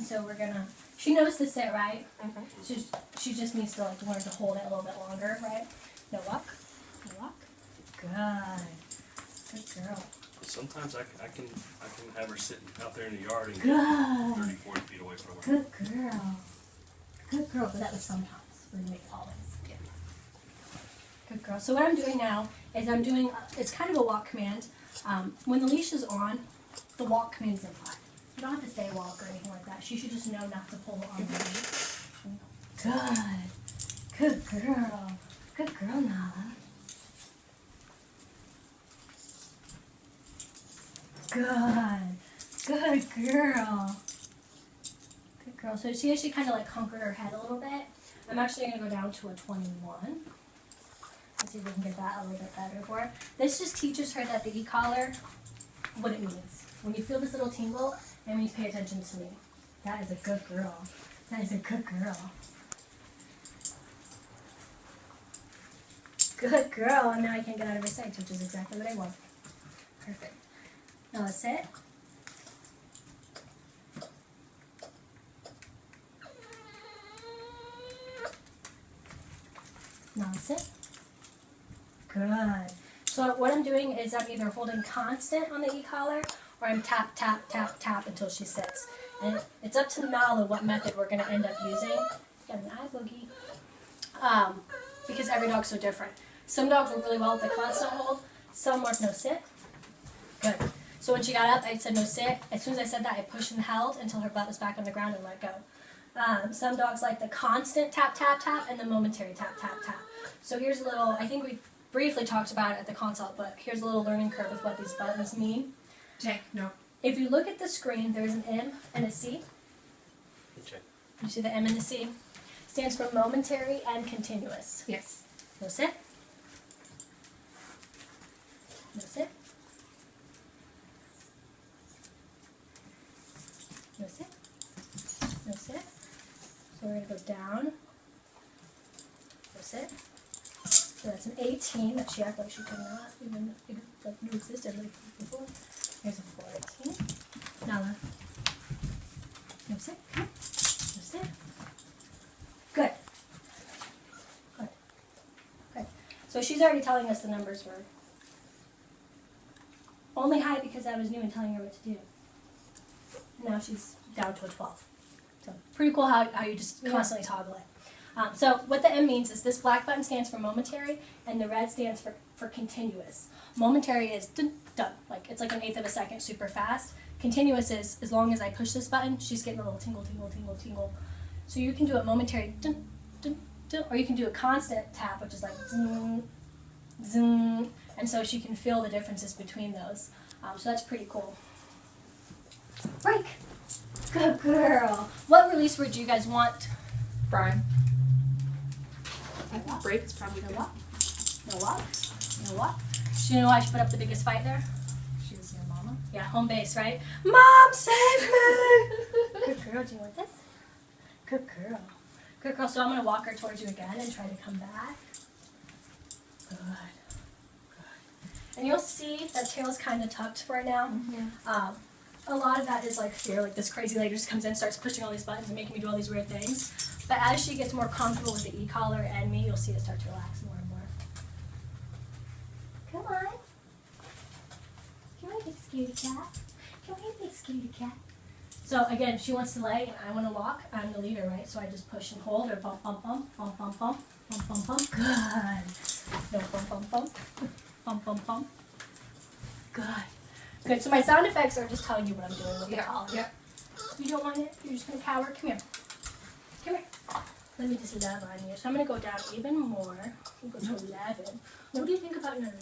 so we're gonna, she knows to sit, right? She just needs to like learn to hold it a little bit longer, right? No walk. No walk. Good. Good girl. Sometimes I can have her sitting out there in the yard and Good. 30, 40 feet away from her. Good girl. Good girl, but that was sometimes. We're gonna make it always. Yeah. Good girl. So what I'm doing now is I'm doing, it's kind of a walk command. When the leash is on, the walk command is implied. You don't have to say walk or anything like that. She should just know not to pull on the leash. Good. Good girl. Good girl, Nala. Good. Good girl. Good girl. So see how she kind of like conquered her head a little bit? I'm actually going to go down to a 21. Let's see if we can get that a little bit better for her. This just teaches her that the e-collar, what it means. When you feel this little tingle, it means pay attention to me. That is a good girl. That is a good girl. Good girl. And now I can get out of her sight, which is exactly what I want. Perfect. Now let's sit. Now sit. Good. So what I'm doing is I'm either holding constant on the e-collar or I'm tap, tap, tap, tap until she sits. And it's up to Nala what method we're going to end up using. Got an eye boogie. Because every dog's so different. Some dogs work really well with the constant hold. Some work no sit. Good. So when she got up, I said no sit. As soon as I said that, I pushed and held until her butt was back on the ground and let go. Some dogs like the constant tap, tap, tap and the momentary tap, tap, tap. So here's a little, I think we briefly talked about it at the consult, but here's a little learning curve with what these buttons mean. Okay, no. If you look at the screen, there's an M and a C. Okay. You see the M and the C? Stands for momentary and continuous. Yes. No sit. No sit. No sit. No sit. So we're going to go down. No sit. So that's an 18 that she acted like she could not even like knew existed like before. Here's a 14. Nala. No sit. Come on. No sit. Good. Good. Good. So she's already telling us the numbers were only high because I was new and telling her what to do. Now she's down to a 12. So pretty cool how you just constantly toggle it. So what the M means is this black button stands for momentary and the red stands for continuous. Momentary is dun, dun, like it's like an eighth of a second, super fast. Continuous is as long as I push this button, she's getting a little tingle, tingle, tingle, tingle. So you can do a momentary dun, dun, dun, or you can do a constant tap, which is like zing, zing, and so she can feel the differences between those. So that's pretty cool. Break. Good girl. What release word do you guys want? Brian. I think break is probably No good. what? No what? No what? Do you know why she put up the biggest fight there? She was your mama. Yeah, home base, right? Mom, save me! Good girl. Do you want this? Good girl. Good girl. So I'm going to walk her towards you again and try to come back. Good. And you'll see that tail's kind of tucked for now. A lot of that is like fear, like this crazy lady just comes in, starts pushing all these buttons and making me do all these weird things. But as she gets more comfortable with the e-collar and me, you'll see it start to relax more and more. Come on. Come on, big scaredy cat. Come here, big scaredy cat. So again, if she wants to lay and I want to walk, I'm the leader, right? So I just push and hold or bump, bump, bump, bump, bump, bump, bump, bump, bump. Good. No, bump, bump, bump. Bump, bump, bump. Good. Good. So my sound effects are just telling you what I'm doing with the collar. Yeah. You don't want it? You're just going to cower? Come here. Come here. Let me just love on you. So I'm going to go down even more. We'll go to 11. What do you think about an 11?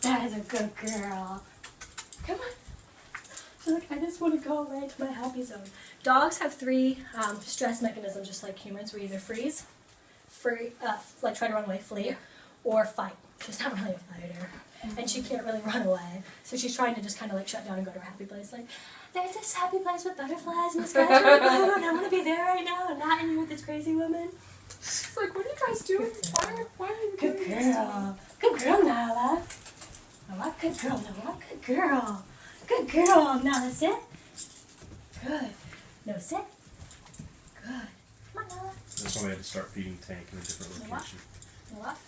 That is a good girl. Come on. So like, I just want to go right to my happy zone. Dogs have 3 stress mechanisms just like humans. We either freeze, like try to run away, flee, or fight. She's not really a fighter. And she can't really run away. So she's trying to just kind of like shut down and go to her happy place. Like, there's this happy place with butterflies and the sky's really blue and I want to be there right now and not in here with this crazy woman. It's like, what are you guys doing? Why are you Good doing this? girl. Good girl, Nala. Nala, good girl, Nala. Good girl. Good girl. Now that's it. Good. No, sit. Good. Come on, Nala. That's why we had to start feeding Tank in a different No walk. location. No walk.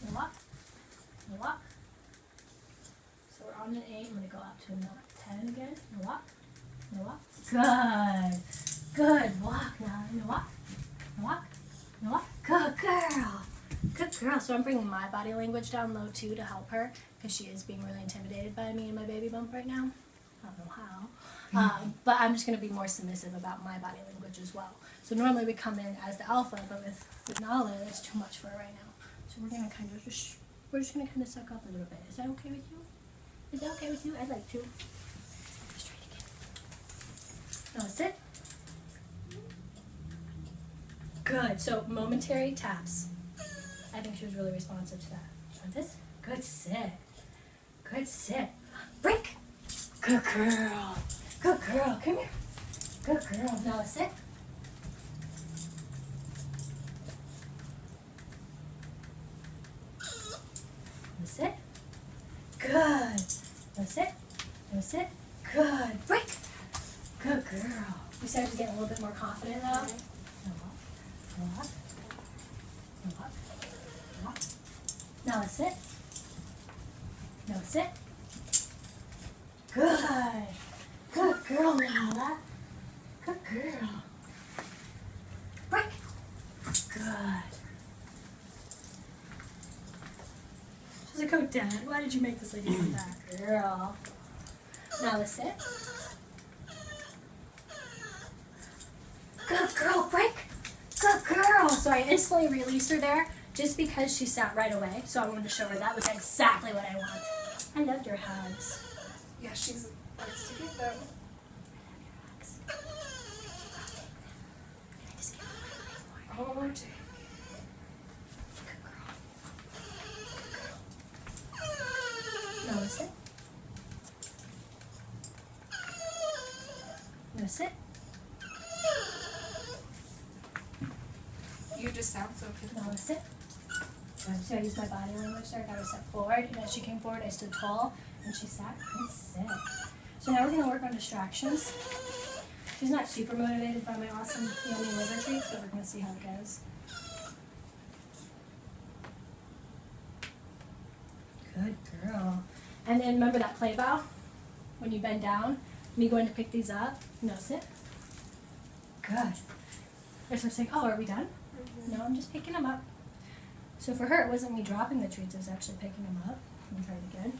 No walk. No walk. So we're on an 8. I'm going to go up to a 10 again. No walk. No walk. Good. Good walk, Nala. No walk. No walk. No walk. Good girl. Good girl. So I'm bringing my body language down low too to help her because she is being really intimidated by me and my baby bump right now. I don't know how. But I'm just going to be more submissive about my body language as well. So normally we come in as the alpha, but with Nala, it's too much for her right now. So we're going to kind of just, kind of suck up a little bit. Is that okay with you? Is that okay with you? I'd like to. Let's try it again. Now sit. Good. So momentary taps. I think she was really responsive to that. Try this. Good sit. Good sit. Break. Good girl. Good girl. Come here. Good girl. Now sit. Now sit. Good. Now sit. Now sit. Good. Break. Good girl. You started to get a little bit more confident now. No walk. No walk. No walk. No walk. Now sit. Now sit. Good. Good girl, Nala. Good girl. Break. Good. She's like, oh, Dad, why did you make this lady do that? Girl. Now sit. Good girl, break. Good girl. So I instantly released her there just because she sat right away. So I wanted to show her that was exactly what I want. I loved your hugs. Yeah, she's nice to give them. Oh, dang. Now sit. Now sit. You just sound so pitiful. Now sit. So I used my body language there. I got her set forward, and as she came forward, I stood tall, and she sat. Good sit. So now we're going to work on distractions. She's not super motivated by my awesome yummy liver treats, but we're going to see how it goes. Good girl. And then remember that play bow? When you bend down, me going to pick these up. No, sit. Good. There's her saying, oh, are we done? No, I'm just picking them up. So for her, it wasn't me dropping the treats, it was actually picking them up. Let me try it again.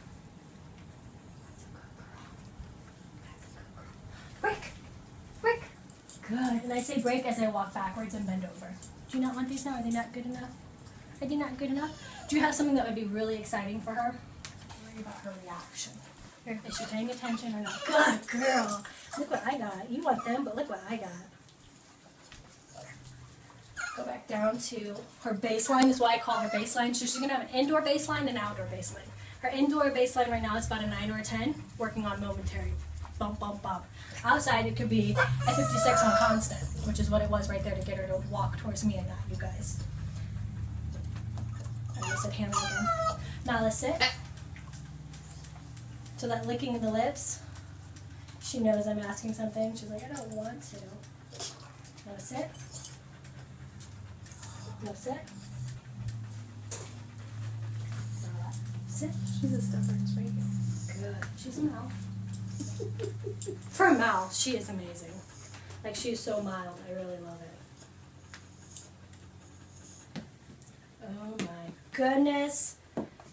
That's a good girl. That's a good girl. Break! Break! Good. And I say break as I walk backwards and bend over. Do you not want these now? Are they not good enough? Are they not good enough? Do you have something that would be really exciting for her? Worry about her reaction. Is she paying attention or not? Good girl. Look what I got. You want them, but look what I got. Go back down to her baseline is what I call her baseline. So she's going to have an indoor baseline and an outdoor baseline. Her indoor baseline right now is about a 9 or a 10, working on momentary bump, bump, bump. Outside it could be a 56 on constant, which is what it was right there to get her to walk towards me and not you guys. I just said hammer again. Now let's sit. So that licking of the lips, she knows I'm asking something. She's like, I don't want to. Now sit. No sit. Sit. She's a stubborn spanking. Good. She's a mouth. For a mouth, she is amazing. Like, she is so mild. I really love it. Oh my goodness.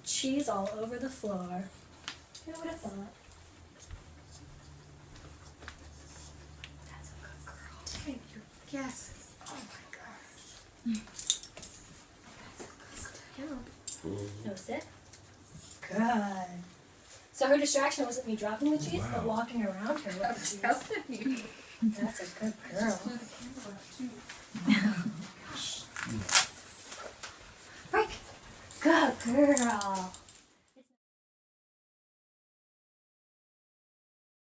Cheese all over the floor. Who would have thought? That's a good girl. Dang, you're gassing. Oh my gosh. No sit. Good. So her distraction wasn't me dropping the cheese, but walking around her with the cheese. Helping you. That's a good girl. Break. Good girl.